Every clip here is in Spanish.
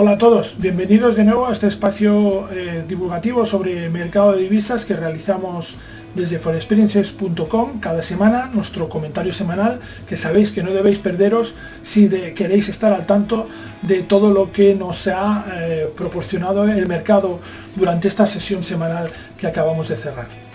Hola a todos, bienvenidos de nuevo a este espacio divulgativo sobre mercado de divisas que realizamos desde forexperiences.com cada semana, nuestro comentario semanal que sabéis que no debéis perderos si queréis estar al tanto de todo lo que nos ha proporcionado el mercado durante esta sesión semanal que acabamos de cerrar.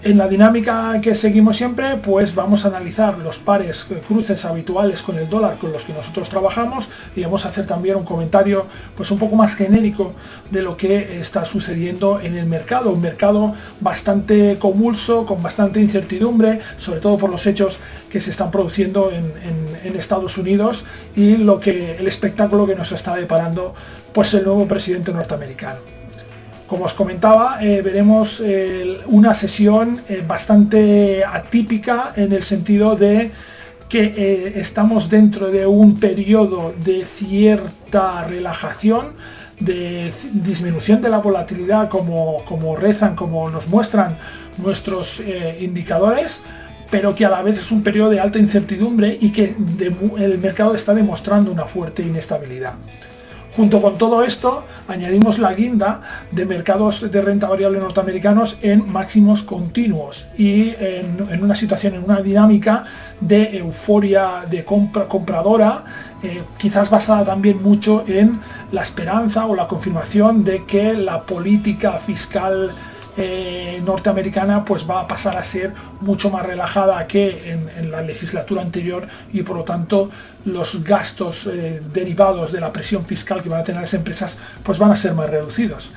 En la dinámica que seguimos siempre, pues vamos a analizar los pares, cruces habituales con el dólar con los que nosotros trabajamos y vamos a hacer también un comentario pues un poco más genérico de lo que está sucediendo en el mercado. Un mercado bastante convulso, con bastante incertidumbre, sobre todo por los hechos que se están produciendo en Estados Unidos y el espectáculo que nos está deparando pues el nuevo presidente norteamericano. Como os comentaba, veremos una sesión bastante atípica en el sentido de que estamos dentro de un periodo de cierta relajación, de disminución de la volatilidad como nos muestran nuestros indicadores, pero que a la vez es un periodo de alta incertidumbre y que el mercado está demostrando una fuerte inestabilidad. Junto con todo esto, añadimos la guinda de mercados de renta variable norteamericanos en máximos continuos y en una situación, en una dinámica de euforia de compradora, quizás basada también mucho en la esperanza o la confirmación de que la política fiscal norteamericana pues va a pasar a ser mucho más relajada que en la legislatura anterior y por lo tanto los gastos derivados de la presión fiscal que van a tener las empresas pues van a ser más reducidos.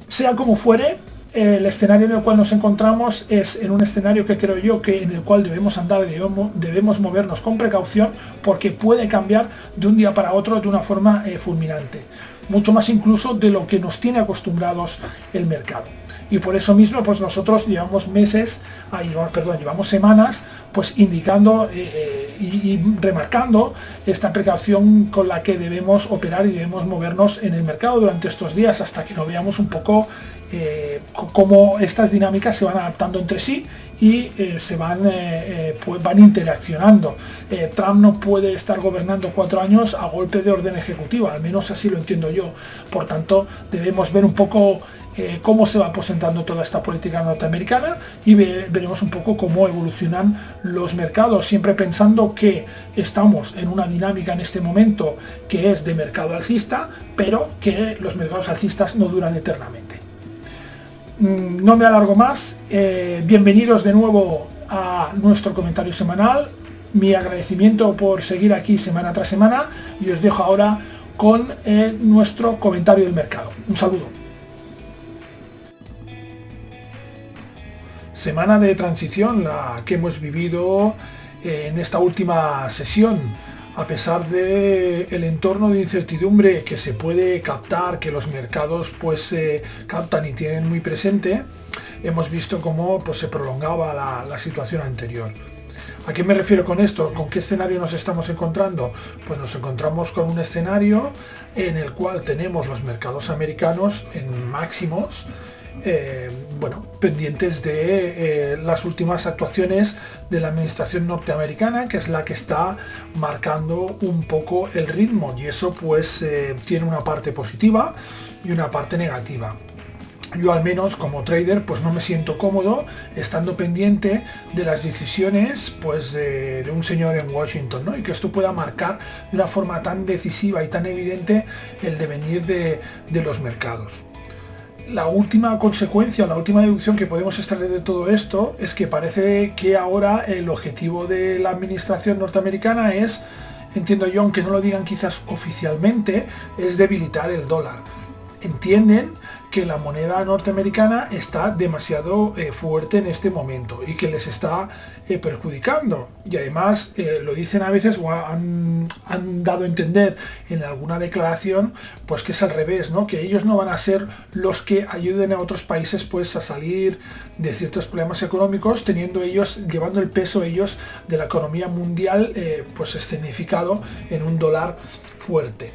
Sea como fuere, el escenario en el cual nos encontramos es en un escenario que creo yo que en el cual debemos andar, debemos movernos con precaución porque puede cambiar de un día para otro de una forma fulminante, mucho más incluso de lo que nos tiene acostumbrados el mercado. Y por eso mismo pues nosotros llevamos semanas pues indicando y remarcando esta precaución con la que debemos operar y debemos movernos en el mercado durante estos días hasta que nos veamos un poco cómo estas dinámicas se van adaptando entre sí y van interaccionando. Trump no puede estar gobernando 4 años a golpe de orden ejecutiva, al menos así lo entiendo yo. Por tanto, debemos ver un poco cómo se va presentando toda esta política norteamericana y veremos un poco cómo evolucionan los mercados, siempre pensando que estamos en una dinámica en este momento que es de mercado alcista, pero que los mercados alcistas no duran eternamente. No me alargo más, bienvenidos de nuevo a nuestro comentario semanal, mi agradecimiento por seguir aquí semana tras semana y os dejo ahora con nuestro comentario del mercado. Un saludo. Semana de transición la que hemos vivido en esta última sesión. A pesar del entorno de incertidumbre que se puede captar, que los mercados pues captan y tienen muy presente, hemos visto cómo pues, se prolongaba la situación anterior. ¿A qué me refiero con esto? ¿Con qué escenario nos estamos encontrando? Pues nos encontramos con un escenario en el cual tenemos los mercados americanos en máximos, pendientes de las últimas actuaciones de la administración norteamericana, que es la que está marcando un poco el ritmo, y eso pues tiene una parte positiva y una parte negativa. Yo al menos como trader pues no me siento cómodo estando pendiente de las decisiones pues de un señor en Washington, ¿no? Y que esto pueda marcar de una forma tan decisiva y tan evidente el devenir de los mercados. La última consecuencia, la última deducción que podemos extraer de todo esto es que parece que ahora el objetivo de la administración norteamericana es, entiendo yo, aunque no lo digan quizás oficialmente, es debilitar el dólar. Entienden que la moneda norteamericana está demasiado fuerte en este momento y que les está perjudicando, y además lo dicen a veces o han dado a entender en alguna declaración pues que es al revés, ¿no? Que ellos no van a ser los que ayuden a otros países pues a salir de ciertos problemas económicos, llevando el peso ellos de la economía mundial pues escenificado en un dólar fuerte.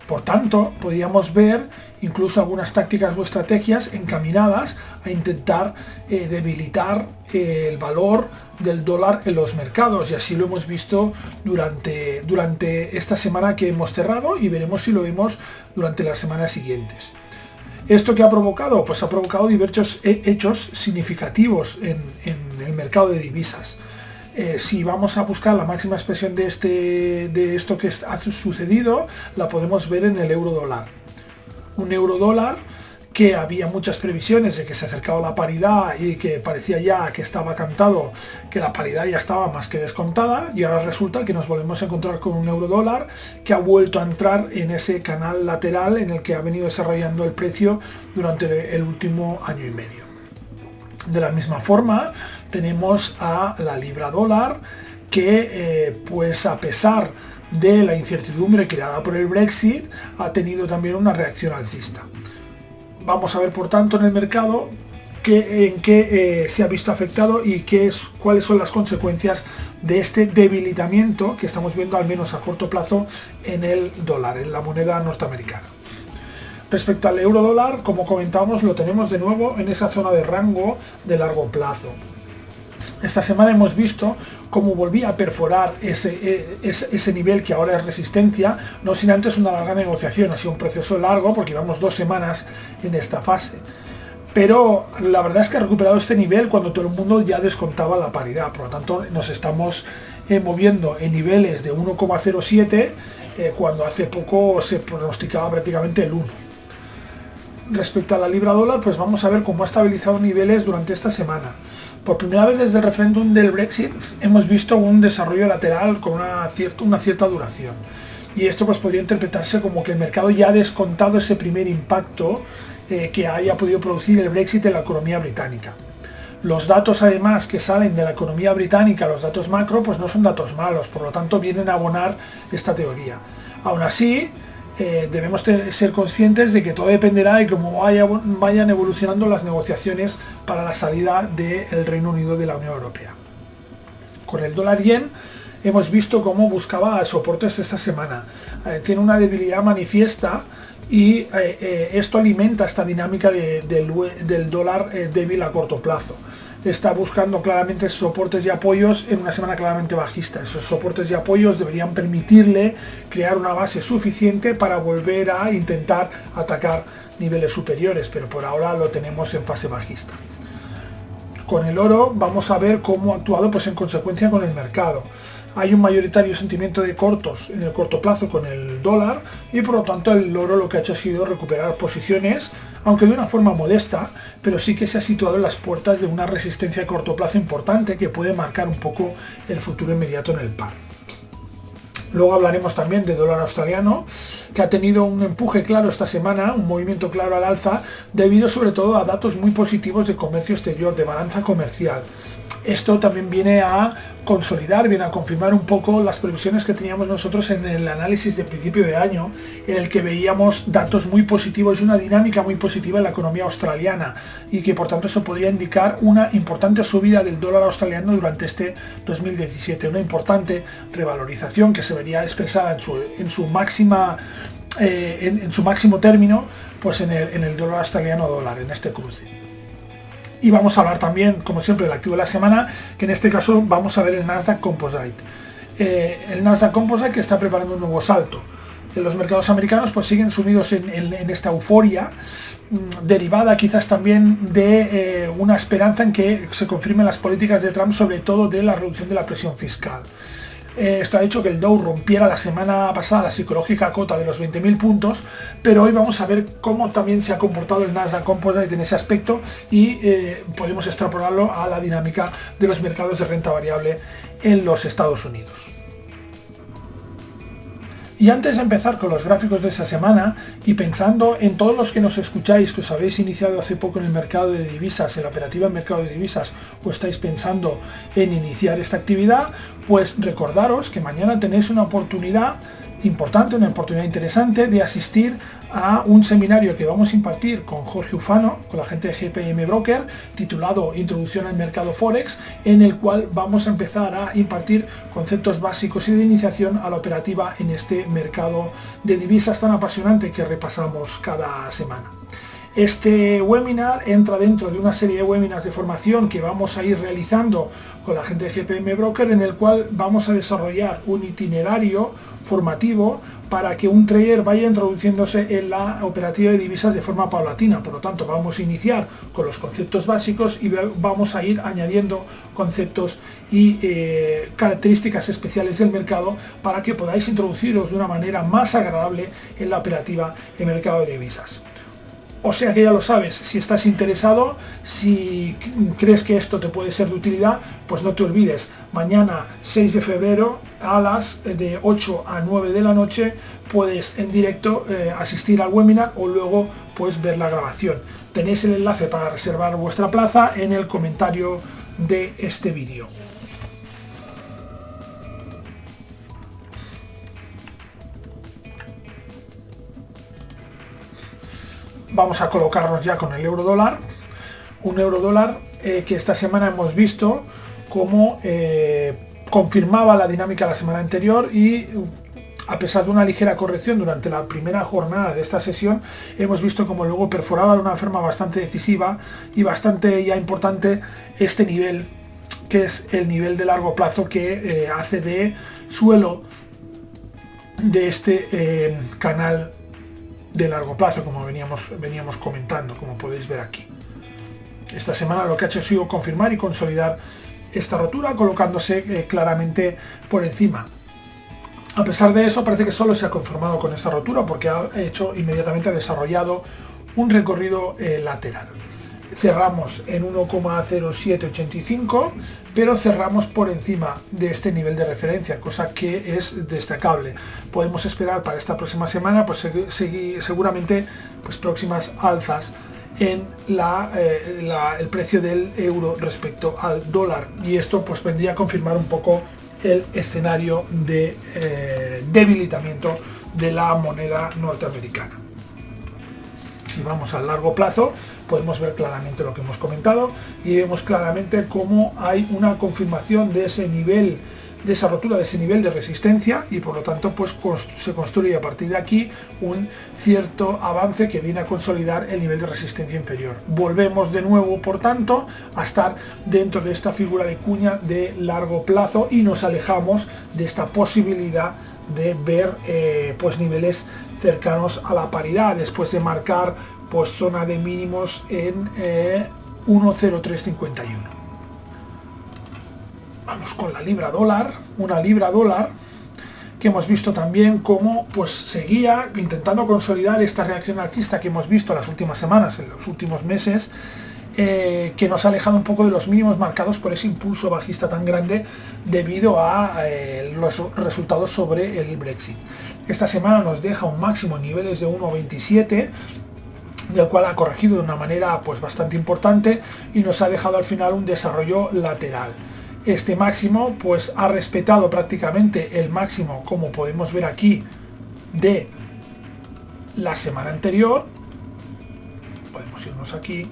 Por tanto, podríamos ver incluso algunas tácticas o estrategias encaminadas a intentar debilitar el valor del dólar en los mercados, y así lo hemos visto durante esta semana que hemos cerrado, y veremos si lo vemos durante las semanas siguientes. ¿Esto qué ha provocado? Pues ha provocado diversos hechos significativos en el mercado de divisas. Si vamos a buscar la máxima expresión de esto que ha sucedido, la podemos ver en el euro dólar. Un euro dólar que había muchas previsiones de que se acercaba a la paridad y que parecía ya que estaba cantado, que la paridad ya estaba más que descontada, y ahora resulta que nos volvemos a encontrar con un euro dólar que ha vuelto a entrar en ese canal lateral en el que ha venido desarrollando el precio durante el último año y medio. De la misma forma tenemos a la libra dólar que pues a pesar de la incertidumbre creada por el Brexit ha tenido también una reacción alcista. Vamos a ver por tanto en el mercado en qué se ha visto afectado y cuáles son las consecuencias de este debilitamiento que estamos viendo al menos a corto plazo en el dólar, en la moneda norteamericana. Respecto al euro dólar, como comentábamos, lo tenemos de nuevo en esa zona de rango de largo plazo. Esta semana hemos visto cómo volvía a perforar ese nivel que ahora es resistencia, no sin antes una larga negociación. Ha sido un proceso largo porque llevamos 2 semanas en esta fase. Pero la verdad es que ha recuperado este nivel cuando todo el mundo ya descontaba la paridad. Por lo tanto, nos estamos moviendo en niveles de 1,07 cuando hace poco se pronosticaba prácticamente el 1. Respecto a la libra dólar, pues vamos a ver cómo ha estabilizado niveles durante esta semana. Por primera vez desde el referéndum del Brexit hemos visto un desarrollo lateral con una cierta duración. Y esto pues podría interpretarse como que el mercado ya ha descontado ese primer impacto que haya podido producir el Brexit en la economía británica. Los datos además que salen de la economía británica, los datos macro, pues no son datos malos, por lo tanto vienen a abonar esta teoría. Aún así, debemos ser conscientes de que todo dependerá de cómo vayan evolucionando las negociaciones para la salida del Reino Unido de la Unión Europea. Con el dólar yen hemos visto cómo buscaba soportes esta semana. Tiene una debilidad manifiesta y esto alimenta esta dinámica del dólar débil a corto plazo. Está buscando claramente soportes y apoyos en una semana claramente bajista. Esos soportes y apoyos deberían permitirle crear una base suficiente para volver a intentar atacar niveles superiores, pero por ahora lo tenemos en fase bajista. Con el oro vamos a ver cómo ha actuado pues en consecuencia con el mercado. Hay un mayoritario sentimiento de cortos en el corto plazo con el dólar y por lo tanto el oro lo que ha hecho ha sido recuperar posiciones, aunque de una forma modesta, pero sí que se ha situado en las puertas de una resistencia de corto plazo importante que puede marcar un poco el futuro inmediato en el par. Luego hablaremos también de dólar australiano, que ha tenido un empuje claro esta semana, un movimiento claro al alza, debido sobre todo a datos muy positivos de comercio exterior, de balanza comercial. Esto también viene a consolidar, viene a confirmar un poco las previsiones que teníamos nosotros en el análisis de principio de año, en el que veíamos datos muy positivos y una dinámica muy positiva en la economía australiana, y que por tanto eso podría indicar una importante subida del dólar australiano durante este 2017, una importante revalorización que se vería expresada en su máximo término, pues en el dólar australiano dólar, en este cruce. Y vamos a hablar también, como siempre, del activo de la semana, que en este caso vamos a ver el Nasdaq Composite. El Nasdaq Composite que está preparando un nuevo salto. Los mercados americanos pues siguen sumidos en esta euforia, derivada quizás también de una esperanza en que se confirmen las políticas de Trump, sobre todo de la reducción de la presión fiscal. Esto ha hecho que el Dow rompiera la semana pasada la psicológica cota de los 20.000 puntos, pero hoy vamos a ver cómo también se ha comportado el Nasdaq Composite en ese aspecto y podemos extrapolarlo a la dinámica de los mercados de renta variable en los Estados Unidos. Y antes de empezar con los gráficos de esa semana, y pensando en todos los que nos escucháis, que os habéis iniciado hace poco en el mercado de divisas, en la operativa en mercado de divisas, o estáis pensando en iniciar esta actividad, pues recordaros que mañana tenéis una oportunidad importante, una oportunidad interesante de asistir a un seminario que vamos a impartir con Jorge Ufano, con la gente de GPM Broker, titulado Introducción al Mercado Forex, en el cual vamos a empezar a impartir conceptos básicos y de iniciación a la operativa en este mercado de divisas tan apasionante que repasamos cada semana. Este webinar entra dentro de una serie de webinars de formación que vamos a ir realizando con la gente de GPM Broker, en el cual vamos a desarrollar un itinerario formativo para que un trader vaya introduciéndose en la operativa de divisas de forma paulatina. Por lo tanto, vamos a iniciar con los conceptos básicos y vamos a ir añadiendo conceptos y características especiales del mercado para que podáis introduciros de una manera más agradable en la operativa de mercado de divisas. O sea que ya lo sabes, si estás interesado, si crees que esto te puede ser de utilidad, pues no te olvides, mañana 6 de febrero a las de 8 a 9 de la noche puedes en directo asistir al webinar o luego pues ver la grabación. Tenéis el enlace para reservar vuestra plaza en el comentario de este vídeo. Vamos a colocarnos ya con el euro dólar, un euro dólar que esta semana hemos visto como confirmaba la dinámica de la semana anterior y a pesar de una ligera corrección durante la primera jornada de esta sesión, hemos visto como luego perforaba de una forma bastante decisiva y bastante ya importante este nivel, que es el nivel de largo plazo que hace de suelo de este canal de largo plazo, como veníamos comentando, como podéis ver aquí. Esta semana lo que ha hecho ha sido confirmar y consolidar esta rotura, colocándose claramente por encima. A pesar de eso, parece que solo se ha conformado con esta rotura porque ha desarrollado un recorrido lateral. Cerramos en 1,0785, pero cerramos por encima de este nivel de referencia, cosa que es destacable. Podemos esperar para esta próxima semana pues seguramente pues próximas alzas en el precio del euro respecto al dólar, y esto pues vendría a confirmar un poco el escenario de debilitamiento de la moneda norteamericana. Si vamos al largo plazo, podemos ver claramente lo que hemos comentado y vemos claramente cómo hay una confirmación de ese nivel, de esa rotura, de ese nivel de resistencia, y por lo tanto pues se construye a partir de aquí un cierto avance que viene a consolidar el nivel de resistencia inferior. Volvemos de nuevo, por tanto, a estar dentro de esta figura de cuña de largo plazo y nos alejamos de esta posibilidad de ver pues niveles cercanos a la paridad después de marcar pues zona de mínimos en 1,0351. Vamos con la libra dólar, una libra dólar que hemos visto también cómo pues seguía intentando consolidar esta reacción alcista que hemos visto las últimas semanas, en los últimos meses, que nos ha alejado un poco de los mínimos marcados por ese impulso bajista tan grande debido a los resultados sobre el Brexit. Esta semana nos deja un máximo en niveles de 1,27, del cual ha corregido de una manera pues bastante importante y nos ha dejado al final un desarrollo lateral. Este máximo pues ha respetado prácticamente el máximo, como podemos ver aquí, de la semana anterior. Podemos irnos aquí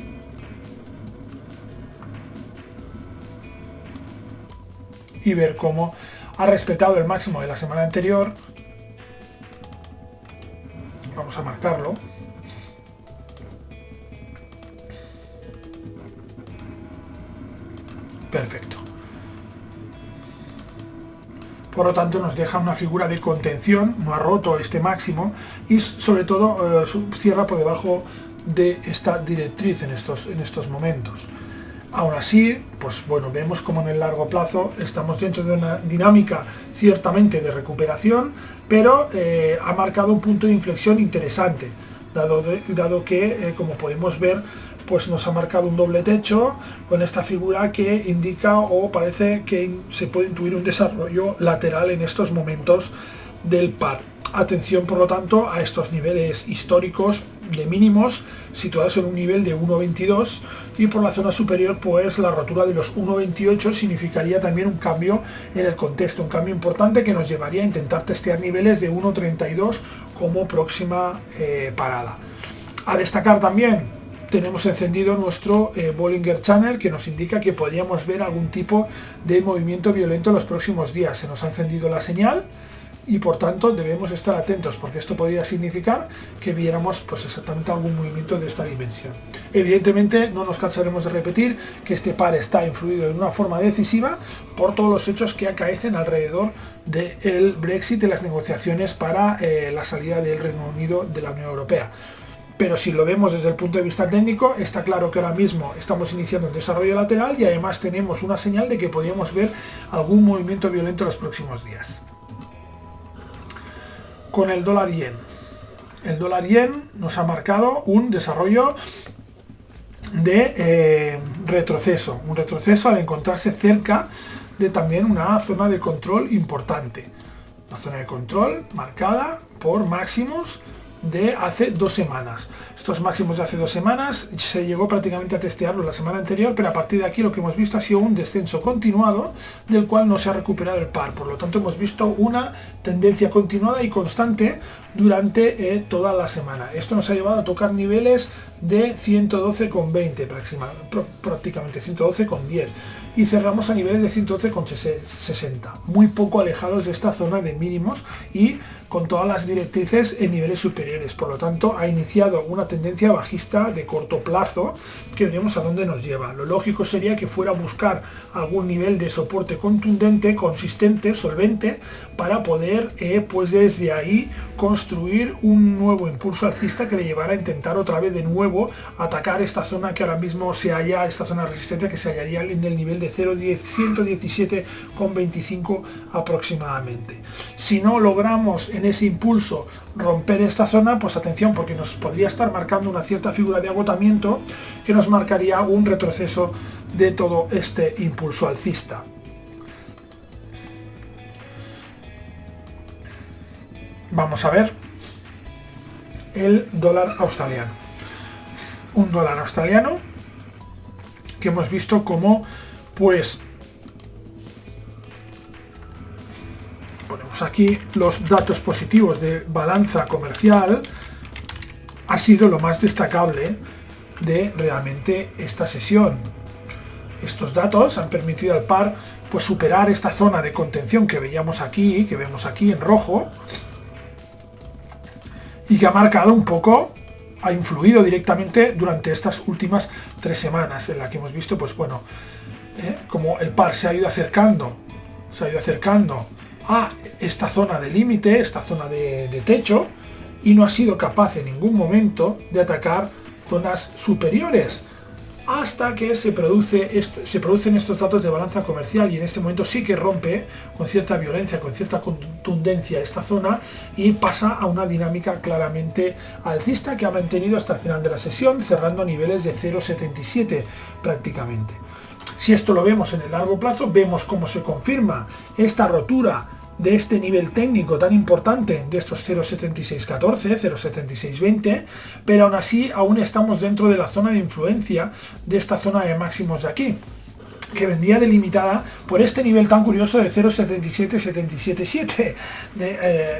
y ver cómo ha respetado el máximo de la semana anterior. Vamos a marcarlo. Perfecto. Por lo tanto nos deja una figura de contención, no ha roto este máximo y sobre todo cierra por debajo de esta directriz en estos momentos. Aún así, pues bueno, vemos como en el largo plazo estamos dentro de una dinámica ciertamente de recuperación, pero ha marcado un punto de inflexión interesante, dado que, como podemos ver, pues nos ha marcado un doble techo con esta figura que indica o parece que se puede intuir un desarrollo lateral en estos momentos del par. Atención, por lo tanto, a estos niveles históricos de mínimos situados en un nivel de 1.22 y por la zona superior pues la rotura de los 1.28 significaría también un cambio en el contexto, un cambio importante que nos llevaría a intentar testear niveles de 1.32 como próxima parada. A destacar también, tenemos encendido nuestro Bollinger Channel, que nos indica que podríamos ver algún tipo de movimiento violento en los próximos días. Se nos ha encendido la señal y por tanto debemos estar atentos, porque esto podría significar que viéramos pues exactamente algún movimiento de esta dimensión. Evidentemente no nos cansaremos de repetir que este par está influido de una forma decisiva por todos los hechos que acaecen alrededor del Brexit y las negociaciones para la salida del Reino Unido de la Unión Europea. Pero si lo vemos desde el punto de vista técnico, está claro que ahora mismo estamos iniciando un desarrollo lateral y además tenemos una señal de que podríamos ver algún movimiento violento en los próximos días. Con el dólar yen. El dólar yen nos ha marcado un desarrollo de retroceso. Un retroceso al encontrarse cerca de también una zona de control importante. Una zona de control marcada por máximos de hace 2 semanas. Estos máximos de hace 2 semanas se llegó prácticamente a testearlos la semana anterior, pero a partir de aquí lo que hemos visto ha sido un descenso continuado del cual no se ha recuperado el par. Por lo tanto hemos visto una tendencia continuada y constante durante toda la semana. Esto nos ha llevado a tocar niveles de 112,20 prácticamente 112,10 y cerramos a niveles de 112,60, muy poco alejados de esta zona de mínimos y con todas las directrices en niveles superiores. Por lo tanto ha iniciado una tendencia bajista de corto plazo que veremos a dónde nos lleva. Lo lógico sería que fuera a buscar algún nivel de soporte contundente, consistente, solvente, para poder pues desde ahí construir un nuevo impulso alcista que le llevara a intentar otra vez de nuevo atacar esta zona que ahora mismo se halla, esta zona de resistencia que se hallaría en el nivel de 117,25 aproximadamente. Si no logramos en ese impulso romper esta zona, pues atención, porque nos podría estar marcando una cierta figura de agotamiento que nos marcaría un retroceso de todo este impulso alcista. Vamos a ver el dólar australiano. Un dólar australiano que hemos visto como pues ponemos aquí los datos positivos de balanza comercial, ha sido lo más destacable de realmente esta sesión. Estos datos han permitido al par pues superar esta zona de contención que veíamos aquí, que vemos aquí en rojo, y que ha marcado un poco, ha influido directamente durante estas últimas 3 semanas en la que hemos visto pues bueno, como el par se ha ido acercando a esta zona de límite, esta zona de techo, y no ha sido capaz en ningún momento de atacar zonas superiores hasta que se producen estos datos de balanza comercial, y en este momento sí que rompe con cierta violencia, con cierta contundencia esta zona y pasa a una dinámica claramente alcista que ha mantenido hasta el final de la sesión, cerrando a niveles de 0,77 prácticamente. Si esto lo vemos en el largo plazo, vemos cómo se confirma esta rotura de este nivel técnico tan importante de estos 0,7614, 0,7620, pero aún así aún estamos dentro de la zona de influencia de esta zona de máximos de aquí, que vendría delimitada por este nivel tan curioso de 0,77777,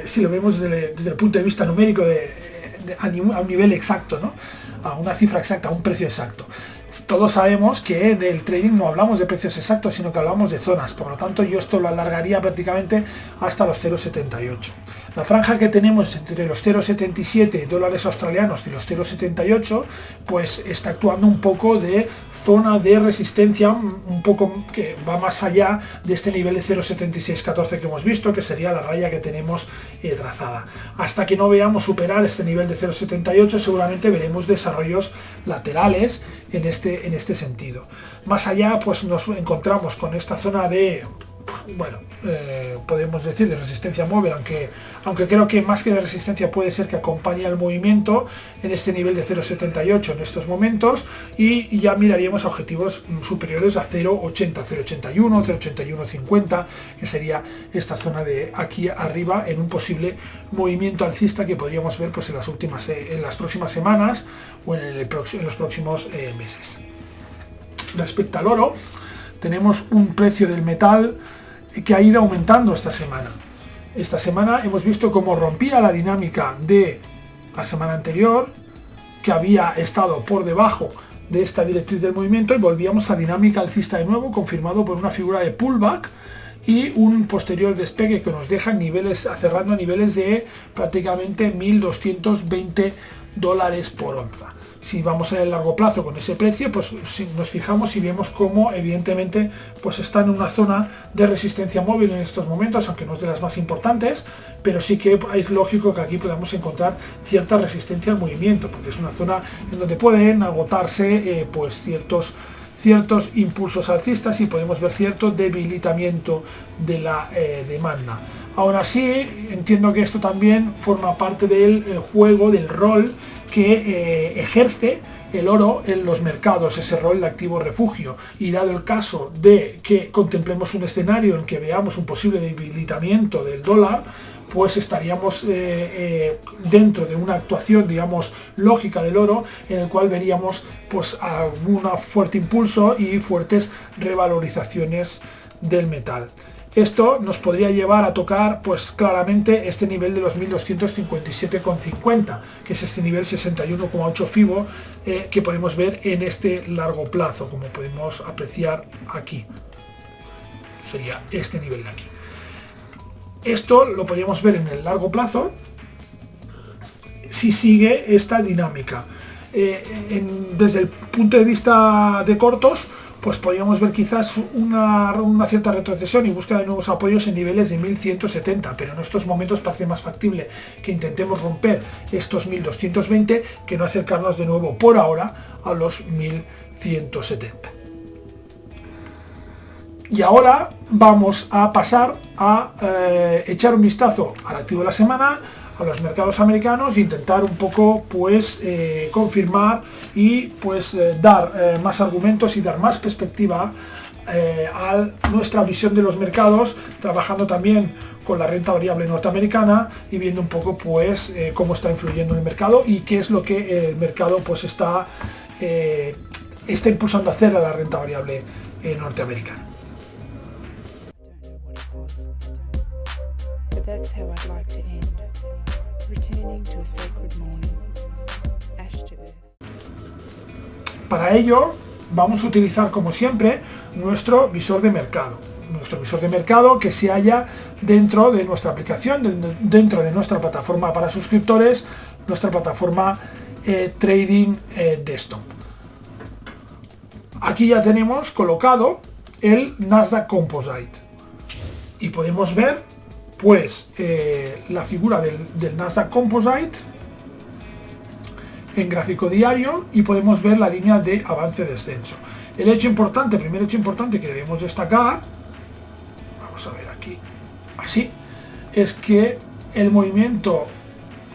si lo vemos desde el punto de vista numérico a un nivel exacto, ¿no? A una cifra exacta, a un precio exacto. Todos sabemos que en el trading no hablamos de precios exactos, sino que hablamos de zonas. Por lo tanto, yo esto lo alargaría prácticamente hasta los 0,78. La franja que tenemos entre los 0,77 dólares australianos y los 0,78, pues está actuando un poco de zona de resistencia, un poco que va más allá de este nivel de 0,7614 que hemos visto, que sería la raya que tenemos trazada. Hasta que no veamos superar este nivel de 0,78, seguramente veremos desarrollos laterales en este sentido. Más allá, pues nos encontramos con esta zona de bueno, podemos decir de resistencia móvil, aunque creo que más que de resistencia puede ser que acompañe al movimiento en este nivel de 0,78 en estos momentos, y ya miraríamos a objetivos superiores a 0,80, 0,81, 0,8150, que sería esta zona de aquí arriba en un posible movimiento alcista que podríamos ver pues en las próximas semanas o en los próximos meses. Respecto al oro, tenemos un precio del metal que ha ido aumentando esta semana. Esta semana hemos visto cómo rompía la dinámica de la semana anterior, que había estado por debajo de esta directriz del movimiento, y volvíamos a dinámica alcista de nuevo, confirmado por una figura de pullback y un posterior despegue que nos deja niveles, cerrando a niveles de prácticamente $1.220 por onza. Si vamos en el largo plazo con ese precio, pues si nos fijamos y vemos cómo evidentemente pues está en una zona de resistencia móvil en estos momentos, aunque no es de las más importantes, pero sí que es lógico que aquí podamos encontrar cierta resistencia al movimiento, porque es una zona en donde pueden agotarse pues ciertos impulsos alcistas y podemos ver cierto debilitamiento de la demanda. Aún así, entiendo que esto también forma parte del juego, del rol que ejerce el oro en los mercados, ese rol de activo refugio, y dado el caso de que contemplemos un escenario en que veamos un posible debilitamiento del dólar, pues estaríamos dentro de una actuación, digamos, lógica del oro, en el cual veríamos pues un fuerte impulso y fuertes revalorizaciones del metal. Esto nos podría llevar a tocar pues claramente este nivel de los 1257,50, que es este nivel 61,8 FIBO que podemos ver en este largo plazo, como podemos apreciar aquí. Sería este nivel de aquí. Esto lo podríamos ver en el largo plazo si sigue esta dinámica. Desde el punto de vista de cortos, pues podríamos ver quizás una cierta retrocesión y búsqueda de nuevos apoyos en niveles de 1170, pero en estos momentos parece más factible que intentemos romper estos 1220 que no acercarnos de nuevo por ahora a los 1170. Y ahora vamos a pasar a echar un vistazo al activo de la semana, a los mercados americanos, e intentar un poco pues confirmar y pues dar más argumentos y dar más perspectiva a nuestra visión de los mercados, trabajando también con la renta variable norteamericana y viendo un poco pues cómo está influyendo en el mercado y qué es lo que el mercado pues está impulsando a hacer a la renta variable norteamericana. That's how I'd like to end, returning to a sacred morning, ash to earth. Para ello vamos a utilizar como siempre nuestro visor de mercado. Nuestro visor de mercado que se halla dentro de nuestra aplicación, dentro de nuestra plataforma para suscriptores, nuestra plataforma Trading Desktop. Aquí ya tenemos colocado el Nasdaq Composite y podemos ver pues la figura del Nasdaq Composite en gráfico diario y podemos ver la línea de avance-descenso. El primer hecho importante que debemos destacar, vamos a ver aquí, así, es que el movimiento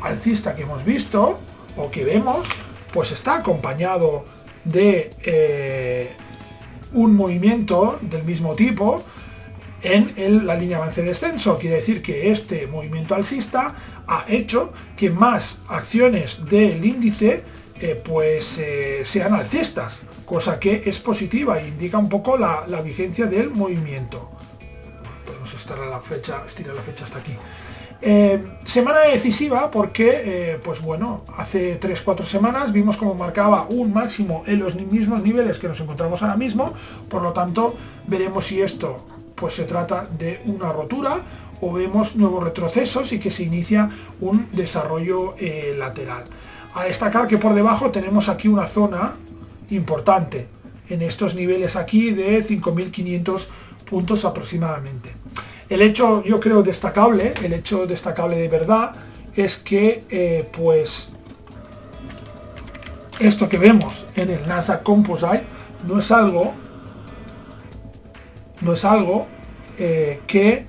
alcista que hemos visto o que vemos pues está acompañado de un movimiento del mismo tipo en la línea avance-descenso. Quiere decir que este movimiento alcista ha hecho que más acciones del índice sean alcistas, cosa que es positiva e indica un poco la vigencia del movimiento. Podemos estirar la flecha hasta aquí. Semana decisiva porque pues bueno, hace 3-4 semanas vimos cómo marcaba un máximo en los mismos niveles que nos encontramos ahora mismo, por lo tanto veremos si esto pues se trata de una rotura o vemos nuevos retrocesos y que se inicia un desarrollo lateral. A destacar que por debajo tenemos aquí una zona importante en estos niveles aquí de 5.500 puntos aproximadamente. El hecho, yo creo, destacable de verdad es que pues esto que vemos en el Nasdaq Composite no es algo que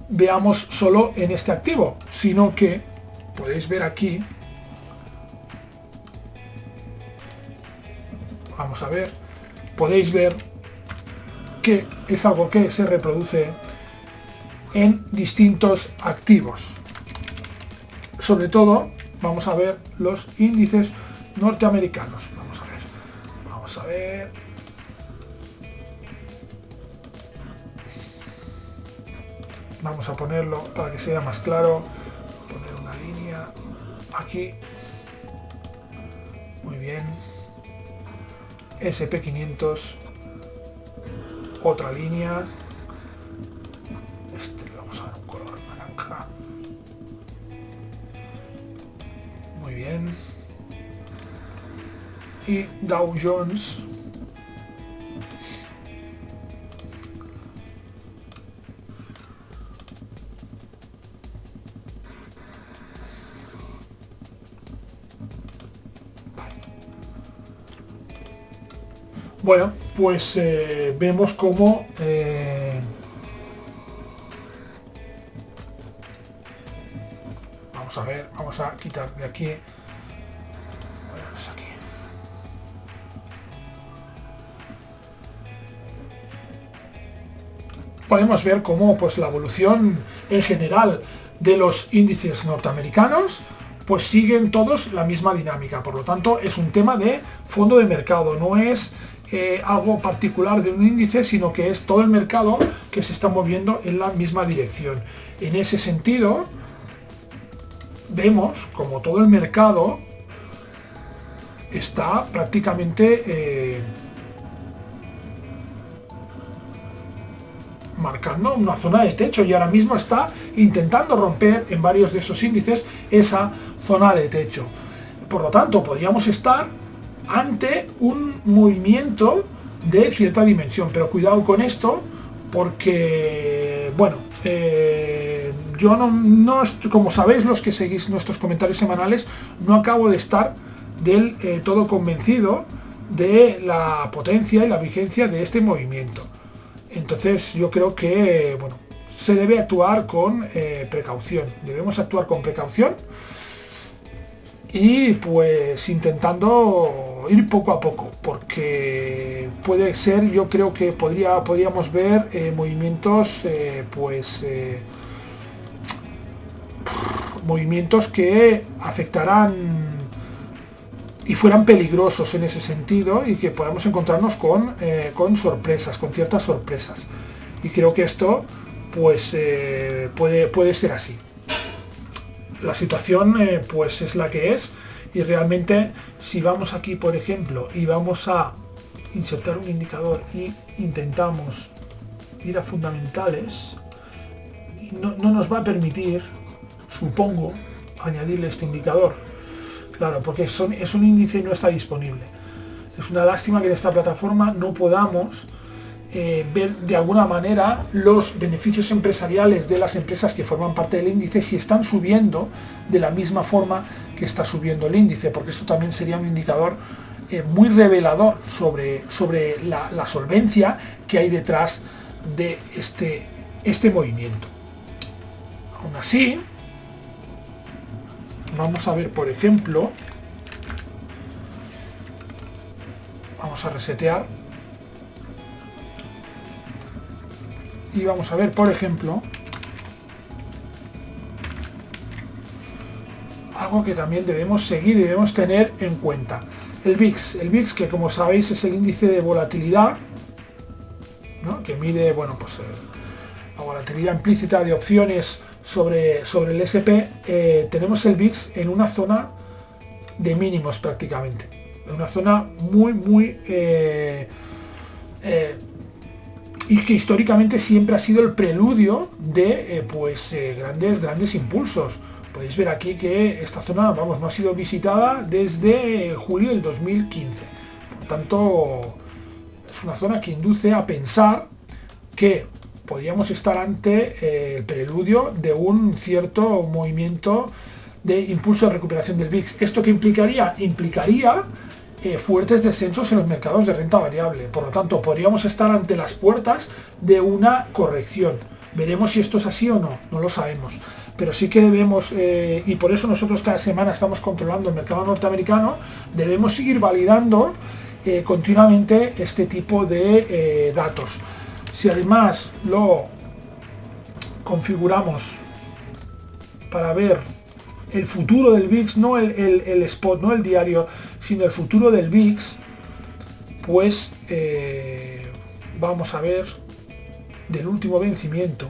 veamos solo en este activo, sino que podéis ver aquí, vamos a ver, podéis ver que es algo que se reproduce en distintos activos. Sobre todo vamos a ver los índices norteamericanos. Vamos a ver. Vamos a ponerlo para que sea más claro. Poner una línea aquí. Muy bien. SP500. Otra línea. Le vamos a dar un color naranja. Muy bien. Y Dow Jones. Bueno, pues vemos cómo vamos a ver, vamos a quitar de aquí. Podemos ver cómo pues la evolución en general de los índices norteamericanos pues siguen todos la misma dinámica. Por lo tanto, es un tema de fondo de mercado, no es algo particular de un índice, sino que es todo el mercado que se está moviendo en la misma dirección. En ese sentido, vemos como todo el mercado está prácticamente marcando una zona de techo y ahora mismo está intentando romper en varios de esos índices esa zona de techo. Por lo tanto, podríamos estar ante un movimiento de cierta dimensión, pero cuidado con esto porque, bueno, yo no, como sabéis los que seguís nuestros comentarios semanales, no acabo de estar del todo convencido de la potencia y la vigencia de este movimiento. Entonces yo creo que, bueno, se debe actuar con precaución. Debemos actuar con precaución y pues intentando ir poco a poco, porque puede ser, yo creo que podríamos ver movimientos movimientos que afectarán y fueran peligrosos en ese sentido y que podamos encontrarnos con sorpresas, con ciertas sorpresas. Y creo que esto pues puede ser así. La situación pues es la que es y realmente si vamos aquí, por ejemplo, y vamos a insertar un indicador y intentamos ir a fundamentales, no nos va a permitir, supongo, añadirle este indicador. Claro, porque es un índice y no está disponible. Es una lástima que en esta plataforma no podamos ver de alguna manera los beneficios empresariales de las empresas que forman parte del índice si están subiendo de la misma forma que está subiendo el índice, porque esto también sería un indicador muy revelador sobre la solvencia que hay detrás de este movimiento. Aún así, vamos a ver, por ejemplo, vamos a resetear y vamos a ver, por ejemplo, algo que también debemos seguir y debemos tener en cuenta. El VIX, que como sabéis es el índice de volatilidad, ¿no? Que mide, bueno, pues la volatilidad implícita de opciones sobre el SP. Tenemos el VIX en una zona de mínimos prácticamente, en una zona muy y que históricamente siempre ha sido el preludio de grandes impulsos. Podéis ver aquí que esta zona, vamos, no ha sido visitada desde julio del 2015. Por tanto, es una zona que induce a pensar que podríamos estar ante el preludio de un cierto movimiento de impulso de recuperación del VIX. ¿Esto qué implicaría? Implicaría fuertes descensos en los mercados de renta variable. Por lo tanto, podríamos estar ante las puertas de una corrección. Veremos si esto es así o no, no lo sabemos. Pero sí que debemos, y por eso nosotros cada semana estamos controlando el mercado norteamericano, debemos seguir validando continuamente este tipo de datos. Si además lo configuramos para ver el futuro del VIX, no el spot, no el diario, sino el futuro del VIX, pues vamos a ver del último vencimiento.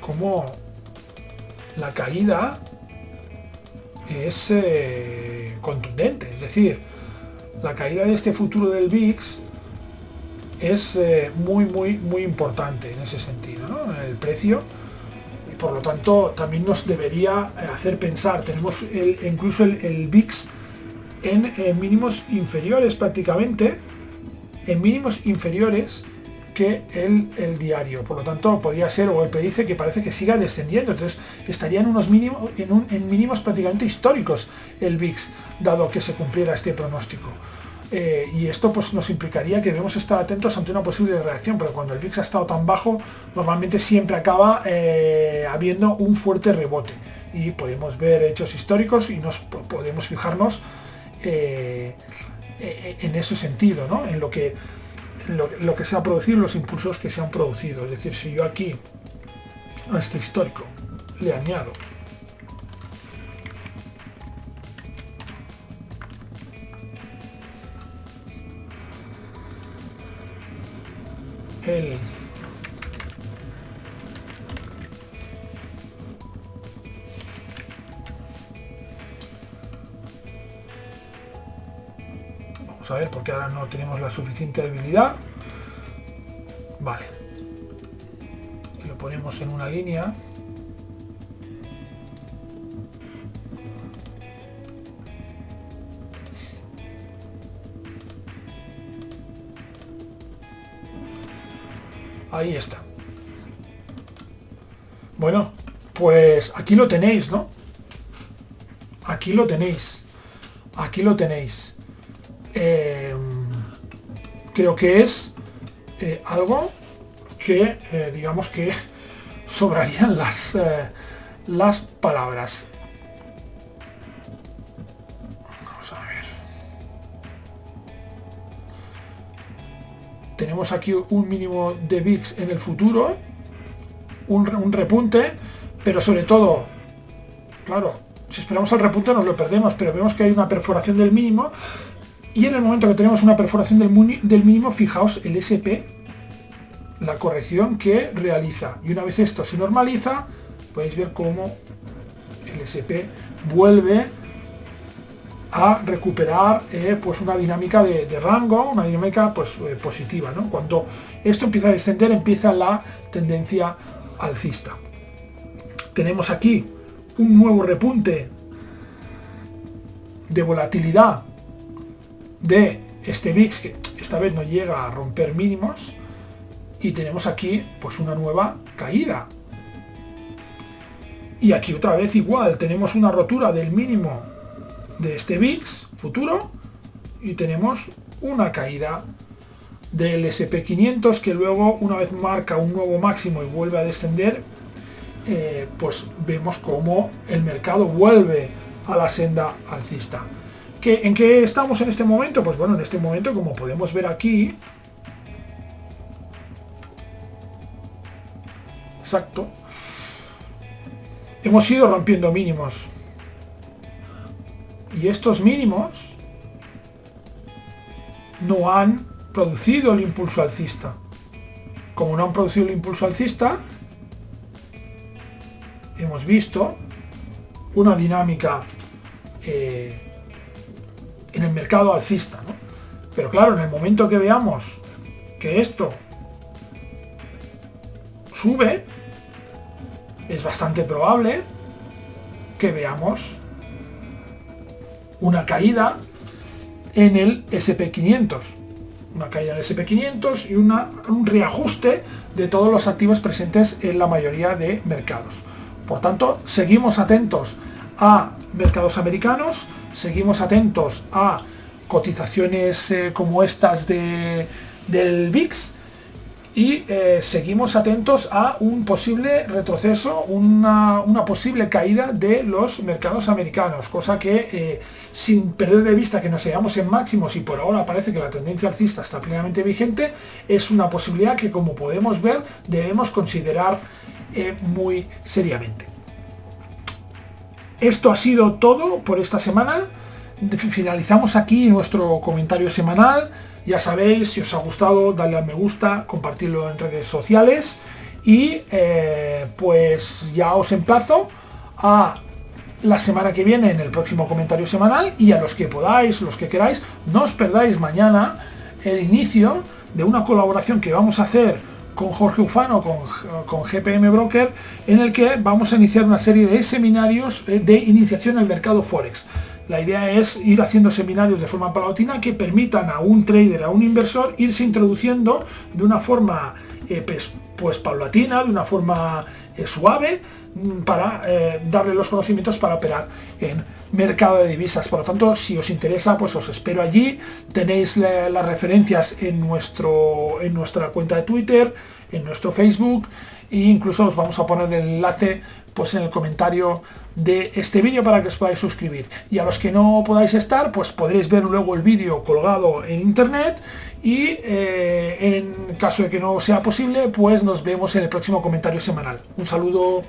Como la caída es contundente, es decir, la caída de este futuro del VIX es muy importante en ese sentido, ¿no? El precio, y por lo tanto también nos debería hacer pensar. Tenemos incluso el VIX en mínimos inferiores, prácticamente en mínimos inferiores que el diario. Por lo tanto, podría ser, o el predice que parece que siga descendiendo. Entonces estaría en unos mínimos, en mínimos prácticamente históricos el VIX, dado que se cumpliera este pronóstico. Y esto pues nos implicaría que debemos estar atentos ante una posible reacción, pero cuando el VIX ha estado tan bajo, normalmente siempre acaba habiendo un fuerte rebote, y podemos ver hechos históricos y nos podemos fijarnos en ese sentido, ¿no? En lo que se ha producido, los impulsos que se han producido. Es decir, si yo aquí a este histórico le añado vamos a ver, porque ahora no tenemos la suficiente debilidad. Vale, y lo ponemos en una línea. Ahí está. Bueno, pues aquí lo tenéis, ¿no? Aquí lo tenéis. Aquí lo tenéis. Creo que es algo que, digamos que sobrarían las palabras. Vamos a ver. Tenemos aquí un mínimo de VIX en el futuro, un repunte, pero sobre todo, claro, si esperamos al repunte nos lo perdemos, pero vemos que hay una perforación del mínimo, y en el momento que tenemos una perforación del mínimo, fijaos el SP, la corrección que realiza, y una vez esto se normaliza, podéis ver cómo el SP vuelve a recuperar pues una dinámica de rango, una dinámica pues positiva, ¿no? Cuando esto empieza a descender, empieza la tendencia alcista. Tenemos aquí un nuevo repunte de volatilidad de este VIX, que esta vez no llega a romper mínimos, y tenemos aquí pues una nueva caída. Y aquí otra vez igual, tenemos una rotura del mínimo de este VIX futuro, y tenemos una caída del SP500 que luego, una vez marca un nuevo máximo y vuelve a descender, pues vemos como el mercado vuelve a la senda alcista. ¿En qué estamos en este momento? Pues bueno, en este momento, como podemos ver aquí, exacto, hemos ido rompiendo mínimos, y estos mínimos no han producido el impulso alcista. Como no han producido el impulso alcista, hemos visto una dinámica en el mercado alcista, ¿no? Pero claro, en el momento que veamos que esto sube, es bastante probable que veamos una caída en el SP500, una caída en el SP500 y un reajuste de todos los activos presentes en la mayoría de mercados. Por tanto, seguimos atentos a mercados americanos, seguimos atentos a cotizaciones como estas del VIX y seguimos atentos a un posible retroceso, una posible caída de los mercados americanos, cosa que sin perder de vista que nos hallamos en máximos y por ahora parece que la tendencia alcista está plenamente vigente, es una posibilidad que, como podemos ver, debemos considerar muy seriamente. Esto ha sido todo por esta semana. Finalizamos aquí nuestro comentario semanal. Ya sabéis, si os ha gustado, dadle al me gusta, compartirlo en redes sociales y pues ya os emplazo a la semana que viene en el próximo comentario semanal, y a los que podáis, los que queráis, no os perdáis mañana el inicio de una colaboración que vamos a hacer con Jorge Ufano, con GPM Broker, en el que vamos a iniciar una serie de seminarios de iniciación al mercado Forex. La idea es ir haciendo seminarios de forma paulatina que permitan a un trader, a un inversor, irse introduciendo de una forma pues paulatina, de una forma suave, para darle los conocimientos para operar en mercado de divisas. Por lo tanto, si os interesa, pues os espero allí. Tenéis las referencias en nuestra cuenta de Twitter, en nuestro Facebook, e incluso os vamos a poner el enlace pues en el comentario de este vídeo para que os podáis suscribir. Y a los que no podáis estar, pues podréis ver luego el vídeo colgado en internet, y en caso de que no sea posible, pues nos vemos en el próximo comentario semanal. Un saludo.